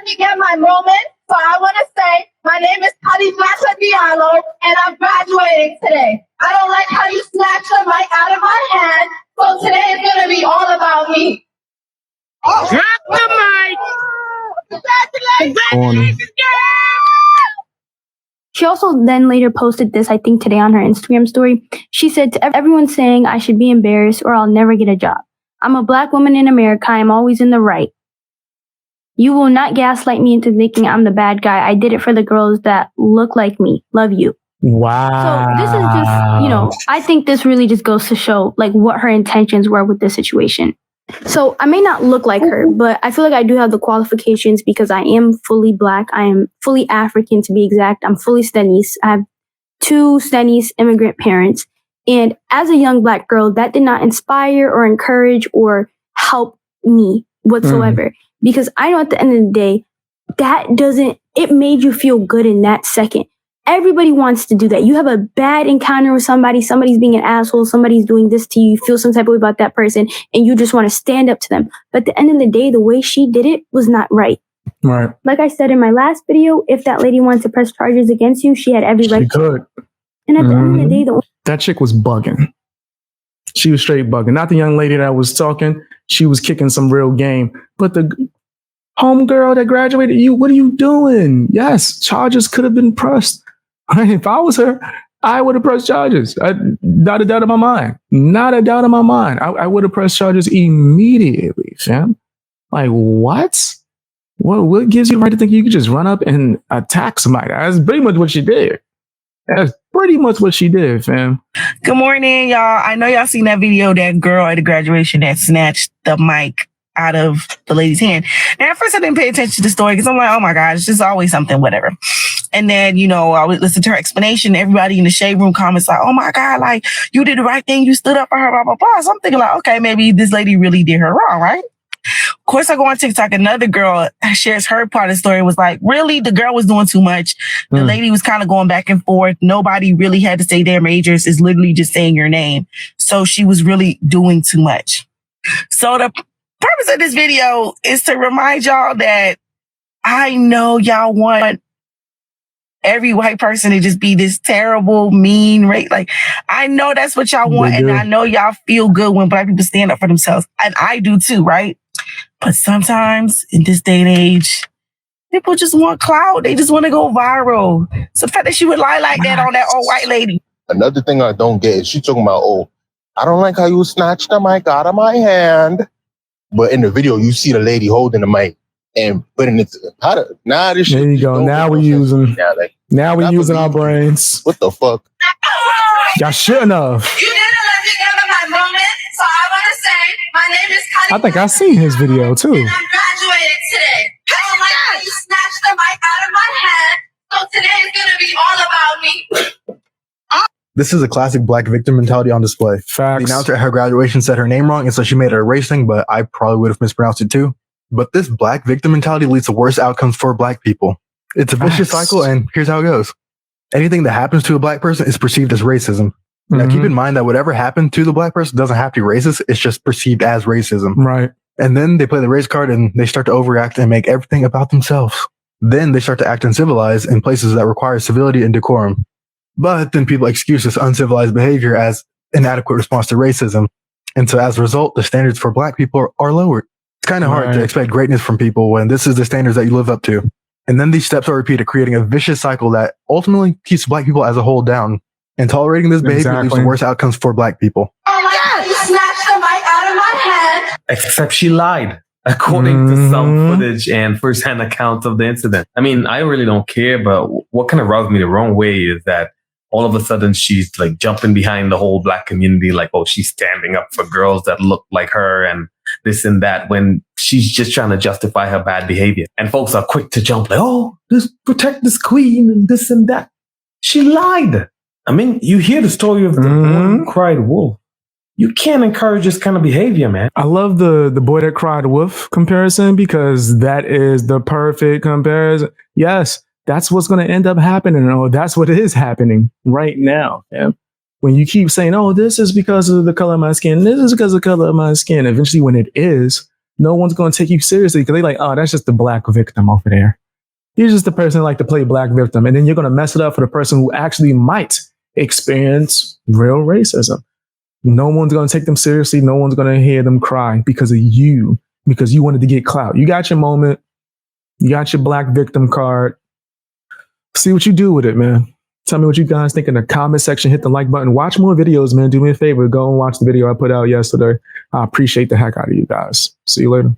me get my moment. So I want to say my name is Qualifications and I'm graduating today. I don't like how you snatched the mic out of my hand. So today is going to be all about me. Drop the mic. Congratulations, girl! She also then later posted this, I think today on her Instagram story. She said, to everyone saying I should be embarrassed or I'll never get a job. I'm a black woman in America. I'm always in the right. You will not gaslight me into thinking I'm the bad guy. I did it for the girls that look like me. Love you. Wow. So this is just, I think this really just goes to show like what her intentions were with this situation. So I may not look like her, but I feel like I do have the qualifications because I am fully black. I am fully African to be exact. I'm fully Stenese. I have 2 Stenese immigrant parents. And as a young black girl, that did not inspire or encourage or help me whatsoever. Because I know at the end of the day, it made you feel good in that second. Everybody wants to do that. You have a bad encounter with somebody's being an asshole, somebody's doing this to you, you feel some type of way about that person, and you just want to stand up to them. But at the end of the day, the way she did it was not right. Right. Like I said in my last video, if that lady wanted to press charges against you, she had every right. She could. And at the end of the day, that chick was bugging. She was straight bugging. Not the young lady that was talking. She was kicking some real game. But the homegirl that graduated, what are you doing? Yes, charges could have been pressed. If I was her, I would have pressed charges. Not a doubt in my mind. Not a doubt in my mind. I would have pressed charges immediately, fam. Like, what? What gives you the right to think you could just run up and attack somebody? That's pretty much what she did. That's pretty much what she did, fam. Good morning, y'all. I know y'all seen that video, that girl at the graduation that snatched the mic out of the lady's hand. And at first I didn't pay attention to the story because I'm like, oh my God, it's just always something, whatever. And then, I would listen to her explanation. Everybody in the shade room comments like, oh my God, like you did the right thing. You stood up for her, blah, blah, blah. So I'm thinking like, okay, maybe this lady really did her wrong, right? Of course, I go on TikTok. Another girl shares her part of the story. Was like, really? The girl was doing too much. The lady was kind of going back and forth. Nobody really had to say their majors. It's literally just saying your name. So she was really doing too much. So the purpose of this video is to remind y'all that I know y'all want every white person to just be this terrible, mean, right? Like, I know that's what y'all want. And I know y'all feel good when black people stand up for themselves. And I do too, right? But sometimes in this day and age, people just want clout. They just want to go viral. So the fact that she would lie like that on that old white lady. Another thing I don't get is she talking about, I don't like how you snatched the mic out of my hand. But in the video, you see the lady holding the mic and putting it to the powder. Nah, this shit. There you go. Now we're using our brains. What the fuck? Y'all shouldn't have. You didn't let me get my moment. So I want to say my name is I think I seen his video too. And I'm graduating today. I don't like how you snatched the mic out of my hand. So today is going to be all about me. This is a classic black victim mentality on display. Facts. The announcer at her graduation said her name wrong, and so she made it a race thing, but I probably would have mispronounced it too. But this black victim mentality leads to worse outcomes for black people. It's a vicious cycle, and here's how it goes. Anything that happens to a black person is perceived as racism. Now, keep in mind that whatever happened to the black person doesn't have to be racist. It's just perceived as racism. Right. And then they play the race card and they start to overreact and make everything about themselves. Then they start to act uncivilized in places that require civility and decorum. But then people excuse this uncivilized behavior as inadequate response to racism. And so as a result, the standards for black people are lowered. It's kind of hard to expect greatness from people when this is the standards that you live up to. And then these steps are repeated, creating a vicious cycle that ultimately keeps black people as a whole down. And tolerating this behavior leads to worse outcomes for black people. Oh my God, you snatched the mic out of my hand. Except she lied, according to some footage and first-hand accounts of the incident. I mean, I really don't care, but what kind of rubs me the wrong way is that all of a sudden she's like jumping behind the whole black community, like, oh, she's standing up for girls that look like her and this and that, when she's just trying to justify her bad behavior. And folks are quick to jump like, oh, just protect this queen and this and that. She lied. I mean, you hear the story of the boy who cried wolf. You can't encourage this kind of behavior, man. I love the boy that cried wolf comparison because that is the perfect comparison. Yes, that's what's going to end up happening. Oh, that's what is happening right now. Yeah. When you keep saying, oh, this is because of the color of my skin, this is because of the color of my skin. Eventually, when it is, no one's going to take you seriously because they're like, oh, that's just the black victim over there. You're just the person that like to play black victim. And then you're going to mess it up for the person who actually might experience real racism. No one's going to take them seriously. No one's going to hear them cry because of you, because you wanted to get clout. You got your moment. You got your black victim card. See what you do with it, man. Tell me what you guys think in the comment section. Hit the like button. Watch more videos, man. Do me a favor. Go and watch the video I put out yesterday. I appreciate the heck out of you guys. See you later.